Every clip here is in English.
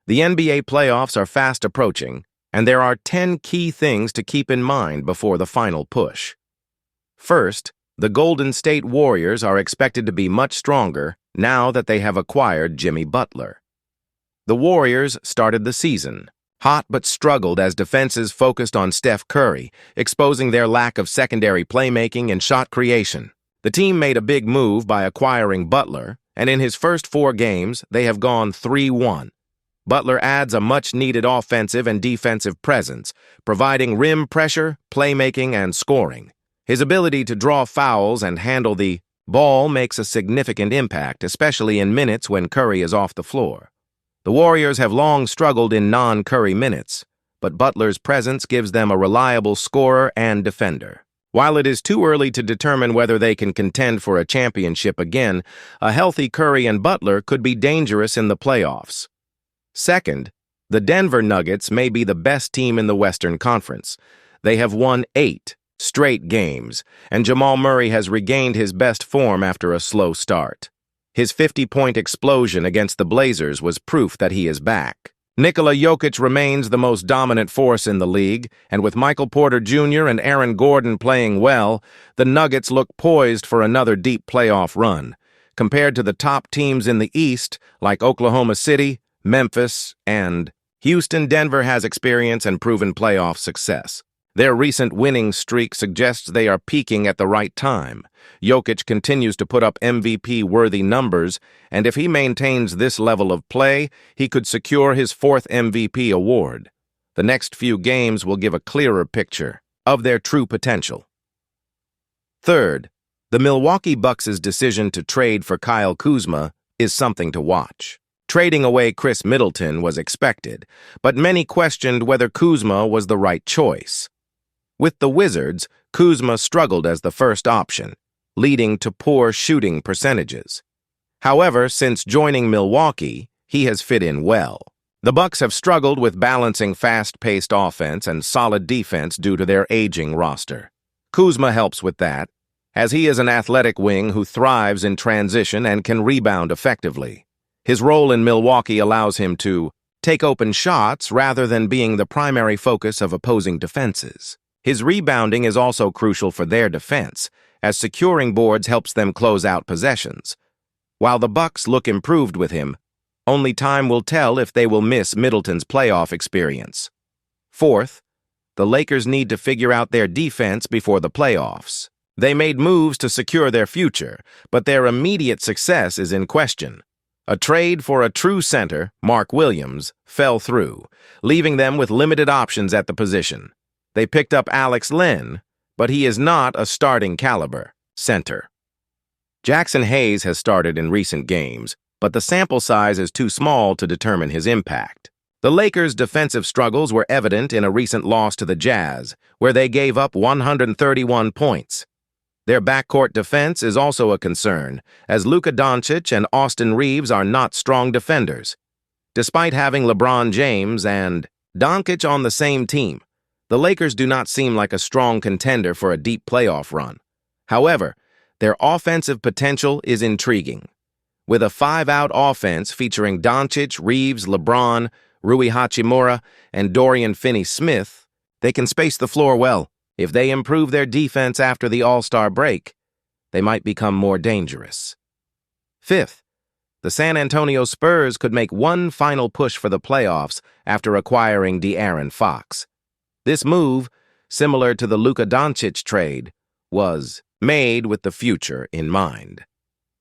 The NBA playoffs are fast approaching, and there are 10 key things to keep in mind before the final push. First, the Golden State Warriors are expected to be much stronger now that they have acquired Jimmy Butler. The Warriors started the season hot but struggled as defenses focused on Steph Curry, exposing their lack of secondary playmaking and shot creation. The team made a big move by acquiring Butler, and in his first 4 games, they have gone 3-1. Butler adds a much-needed offensive and defensive presence, providing rim pressure, playmaking, and scoring. His ability to draw fouls and handle the ball makes a significant impact, especially in minutes when Curry is off the floor. The Warriors have long struggled in non-Curry minutes, but Butler's presence gives them a reliable scorer and defender. While it is too early to determine whether they can contend for a championship again, a healthy Curry and Butler could be dangerous in the playoffs. Second, the Denver Nuggets may be the best team in the Western Conference. They have won 8 straight games, and Jamal Murray has regained his best form after a slow start. His 50-point explosion against the Blazers was proof that he is back. Nikola Jokic remains the most dominant force in the league, and with Michael Porter Jr. and Aaron Gordon playing well, the Nuggets look poised for another deep playoff run. Compared to the top teams in the East, like Oklahoma City, Memphis, and Houston, Denver has experience and proven playoff success. Their recent winning streak suggests they are peaking at the right time. Jokic continues to put up MVP-worthy numbers, and if he maintains this level of play, he could secure his 4th MVP award. The next few games will give a clearer picture of their true potential. Third, the Milwaukee Bucks' decision to trade for Kyle Kuzma is something to watch. Trading away Chris Middleton was expected, but many questioned whether Kuzma was the right choice. With the Wizards, Kuzma struggled as the first option, leading to poor shooting percentages. However, since joining Milwaukee, he has fit in well. The Bucks have struggled with balancing fast-paced offense and solid defense due to their aging roster. Kuzma helps with that, as he is an athletic wing who thrives in transition and can rebound effectively. His role in Milwaukee allows him to take open shots rather than being the primary focus of opposing defenses. His rebounding is also crucial for their defense, as securing boards helps them close out possessions. While the Bucks look improved with him, only time will tell if they will miss Middleton's playoff experience. Fourth, the Lakers need to figure out their defense before the playoffs. They made moves to secure their future, but their immediate success is in question. A trade for a true center, Mark Williams, fell through, leaving them with limited options at the position. They picked up Alex Len, but he is not a starting caliber center. Jackson Hayes has started in recent games, but the sample size is too small to determine his impact. The Lakers' defensive struggles were evident in a recent loss to the Jazz, where they gave up 131 points. Their backcourt defense is also a concern, as Luka Doncic and Austin Reeves are not strong defenders. Despite having LeBron James and Doncic on the same team, the Lakers do not seem like a strong contender for a deep playoff run. However, their offensive potential is intriguing. With a 5-out offense featuring Doncic, Reeves, LeBron, Rui Hachimura, and Dorian Finney-Smith, they can space the floor well. If they improve their defense after the All-Star break, they might become more dangerous. Fifth, the San Antonio Spurs could make one final push for the playoffs after acquiring De'Aaron Fox. This move, similar to the Luka Doncic trade, was made with the future in mind.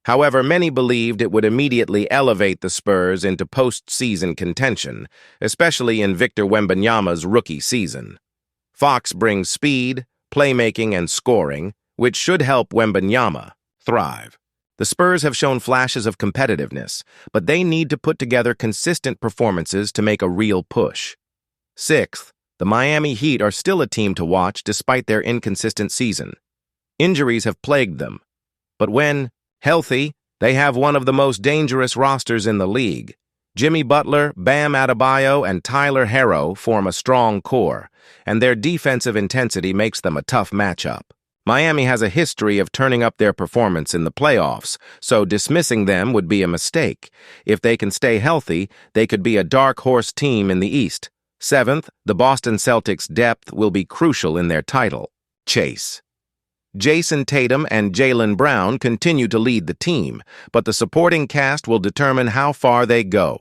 However, many believed it would immediately elevate the Spurs into postseason contention, especially in Victor Wembanyama's rookie season. Fox brings speed, playmaking, and scoring, which should help Wembanyama thrive. The Spurs have shown flashes of competitiveness, but they need to put together consistent performances to make a real push. Sixth, the Miami Heat are still a team to watch despite their inconsistent season. Injuries have plagued them, but when healthy, they have one of the most dangerous rosters in the league. Jimmy Butler, Bam Adebayo, and Tyler Herro form a strong core, and their defensive intensity makes them a tough matchup. Miami has a history of turning up their performance in the playoffs, so dismissing them would be a mistake. If they can stay healthy, they could be a dark horse team in the East. 7th, the Boston Celtics' depth will be crucial in their title chase. Jason Tatum and Jaylen Brown continue to lead the team, but the supporting cast will determine how far they go.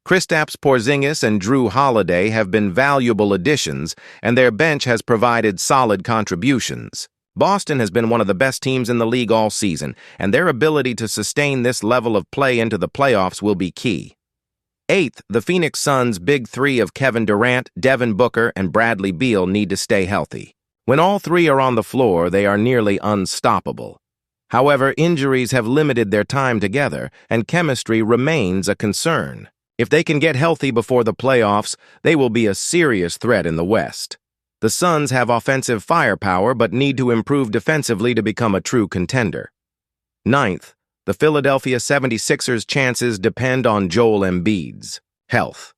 Kristaps Porzingis and Drew Holiday have been valuable additions, and their bench has provided solid contributions. Boston has been one of the best teams in the league all season, and their ability to sustain this level of play into the playoffs will be key. 8th, the Phoenix Suns' big three of Kevin Durant, Devin Booker, and Bradley Beal need to stay healthy. When all three are on the floor, they are nearly unstoppable. However, injuries have limited their time together, and chemistry remains a concern. If they can get healthy before the playoffs, they will be a serious threat in the West. The Suns have offensive firepower but need to improve defensively to become a true contender. 9th, the Philadelphia 76ers' chances depend on Joel Embiid's health.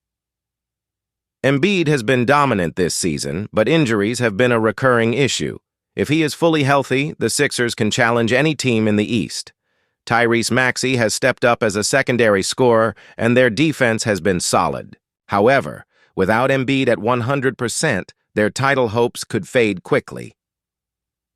Embiid has been dominant this season, but injuries have been a recurring issue. If he is fully healthy, the Sixers can challenge any team in the East. Tyrese Maxey has stepped up as a secondary scorer, and their defense has been solid. However, without Embiid at 100%, their title hopes could fade quickly.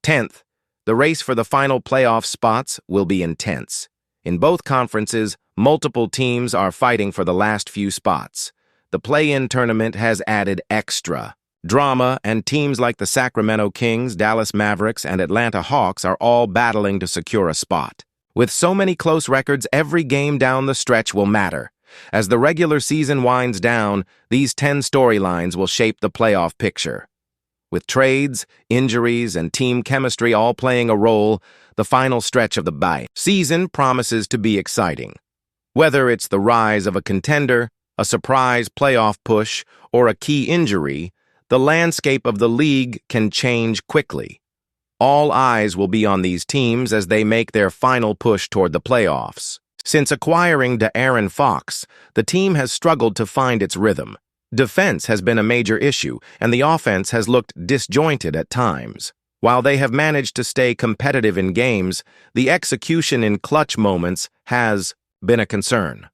10th, the race for the final playoff spots will be intense. In both conferences, multiple teams are fighting for the last few spots. The play-in tournament has added extra drama, and teams like the Sacramento Kings, Dallas Mavericks, and Atlanta Hawks are all battling to secure a spot. With so many close records, every game down the stretch will matter. As the regular season winds down, these 10 storylines will shape the playoff picture. With trades, injuries, and team chemistry all playing a role, the final stretch of the season promises to be exciting. Whether it's the rise of a contender, a surprise playoff push, or a key injury, the landscape of the league can change quickly. All eyes will be on these teams as they make their final push toward the playoffs. Since acquiring De'Aaron Fox, the team has struggled to find its rhythm. Defense has been a major issue, and the offense has looked disjointed at times. While they have managed to stay competitive in games, the execution in clutch moments has been a concern.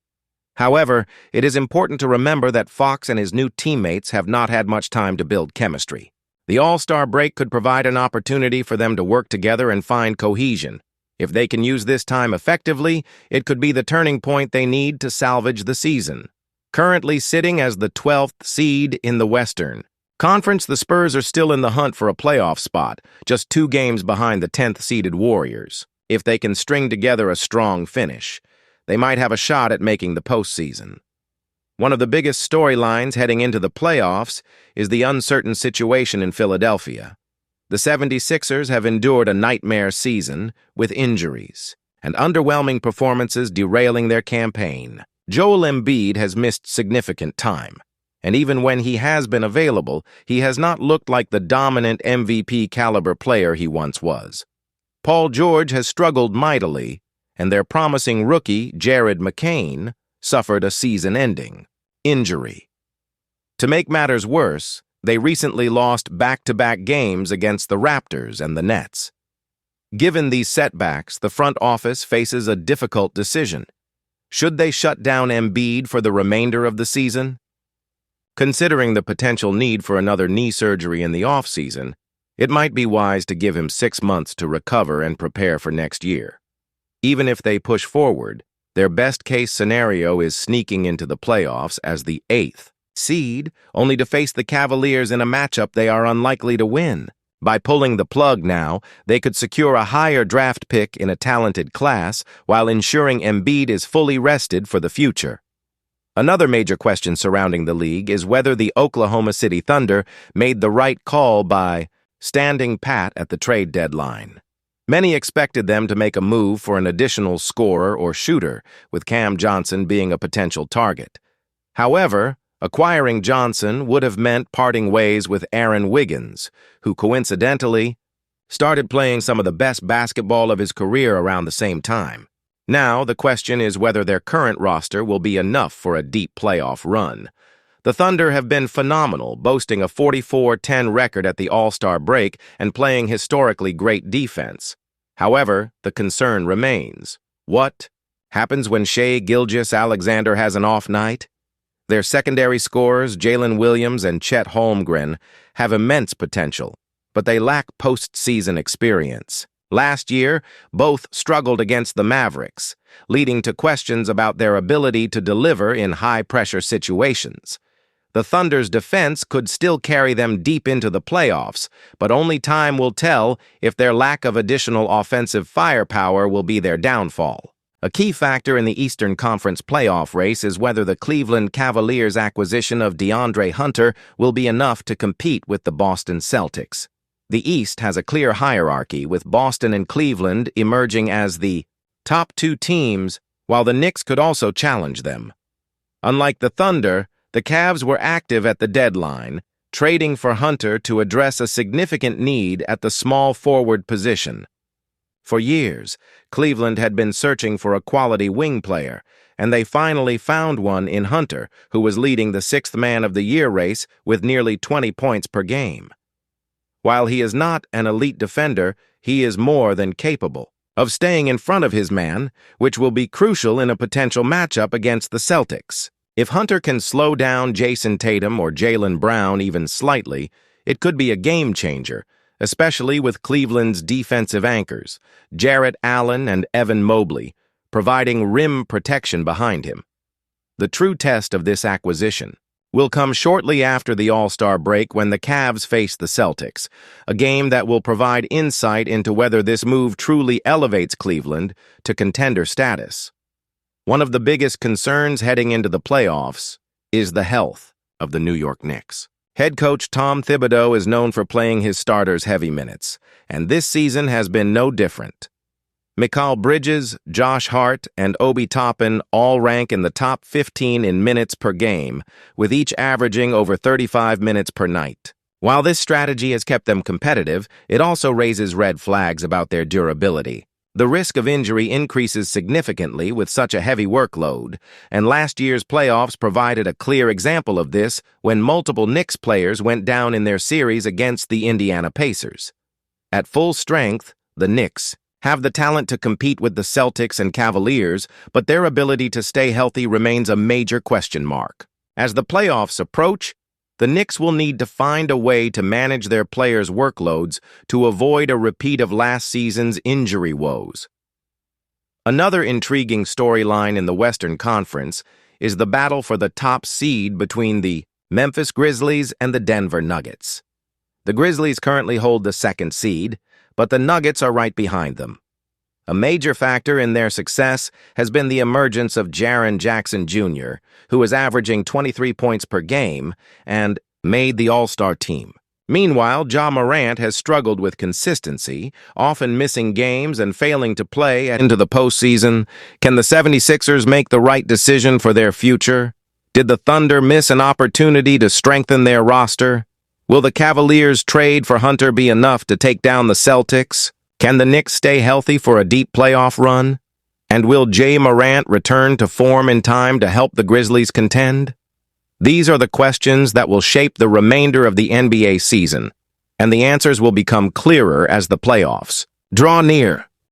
However, it is important to remember that Fox and his new teammates have not had much time to build chemistry. The All-Star break could provide an opportunity for them to work together and find cohesion. If they can use this time effectively, it could be the turning point they need to salvage the season. Currently sitting as the 12th seed in the Western Conference, the Spurs are still in the hunt for a playoff spot, just 2 games behind the 10th-seeded Warriors. If they can string together a strong finish, they might have a shot at making the postseason. One of the biggest storylines heading into the playoffs is the uncertain situation in Philadelphia. The 76ers have endured a nightmare season with injuries and underwhelming performances derailing their campaign. Joel Embiid has missed significant time, and even when he has been available, he has not looked like the dominant MVP-caliber player he once was. Paul George has struggled mightily, and their promising rookie, Jared McCain, suffered a season-ending injury. To make matters worse, they recently lost back-to-back games against the Raptors and the Nets. Given these setbacks, the front office faces a difficult decision. Should they shut down Embiid for the remainder of the season? Considering the potential need for another knee surgery in the offseason, it might be wise to give him 6 months to recover and prepare for next year. Even if they push forward, their best-case scenario is sneaking into the playoffs as the 8th seed, only to face the Cavaliers in a matchup they are unlikely to win. By pulling the plug now, they could secure a higher draft pick in a talented class while ensuring Embiid is fully rested for the future. Another major question surrounding the league is whether the Oklahoma City Thunder made the right call by standing pat at the trade deadline. Many expected them to make a move for an additional scorer or shooter, with Cam Johnson being a potential target. However, acquiring Johnson would have meant parting ways with Aaron Wiggins, who coincidentally started playing some of the best basketball of his career around the same time. Now, the question is whether their current roster will be enough for a deep playoff run. The Thunder have been phenomenal, boasting a 44-10 record at the All-Star break and playing historically great defense. However, the concern remains. What happens when Shai Gilgeous-Alexander has an off night? Their secondary scorers, Jalen Williams and Chet Holmgren, have immense potential, but they lack postseason experience. Last year, both struggled against the Mavericks, leading to questions about their ability to deliver in high-pressure situations. The Thunder's defense could still carry them deep into the playoffs, but only time will tell if their lack of additional offensive firepower will be their downfall. A key factor in the Eastern Conference playoff race is whether the Cleveland Cavaliers' acquisition of DeAndre Hunter will be enough to compete with the Boston Celtics. The East has a clear hierarchy, with Boston and Cleveland emerging as the top two teams, while the Knicks could also challenge them. Unlike the Thunder, the Cavs were active at the deadline, trading for Hunter to address a significant need at the small forward position. For years, Cleveland had been searching for a quality wing player, and they finally found one in Hunter, who was leading the Sixth Man of the Year race with nearly 20 points per game. While he is not an elite defender, he is more than capable of staying in front of his man, which will be crucial in a potential matchup against the Celtics. If Hunter can slow down Jason Tatum or Jaylen Brown even slightly, it could be a game-changer, especially with Cleveland's defensive anchors, Jarrett Allen and Evan Mobley, providing rim protection behind him. The true test of this acquisition will come shortly after the All-Star break when the Cavs face the Celtics, a game that will provide insight into whether this move truly elevates Cleveland to contender status. One of the biggest concerns heading into the playoffs is the health of the New York Knicks. Head coach Tom Thibodeau is known for playing his starters heavy minutes, and this season has been no different. Mikal Bridges, Josh Hart, and Obi Toppin all rank in the top 15 in minutes per game, with each averaging over 35 minutes per night. While this strategy has kept them competitive, it also raises red flags about their durability. The risk of injury increases significantly with such a heavy workload, and last year's playoffs provided a clear example of this when multiple Knicks players went down in their series against the Indiana Pacers. At full strength, the Knicks have the talent to compete with the Celtics and Cavaliers, but their ability to stay healthy remains a major question mark. As the playoffs approach, the Knicks will need to find a way to manage their players' workloads to avoid a repeat of last season's injury woes. Another intriguing storyline in the Western Conference is the battle for the top seed between the Memphis Grizzlies and the Denver Nuggets. The Grizzlies currently hold the second seed, but the Nuggets are right behind them. A major factor in their success has been the emergence of Jaren Jackson Jr., who is averaging 23 points per game and made the All-Star team. Meanwhile, Ja Morant has struggled with consistency, often missing games and failing to play into the postseason. Can the 76ers make the right decision for their future? Did the Thunder miss an opportunity to strengthen their roster? Will the Cavaliers' trade for Hunter be enough to take down the Celtics? Can the Knicks stay healthy for a deep playoff run? And will Ja Morant return to form in time to help the Grizzlies contend? These are the questions that will shape the remainder of the NBA season, and the answers will become clearer as the playoffs draw near.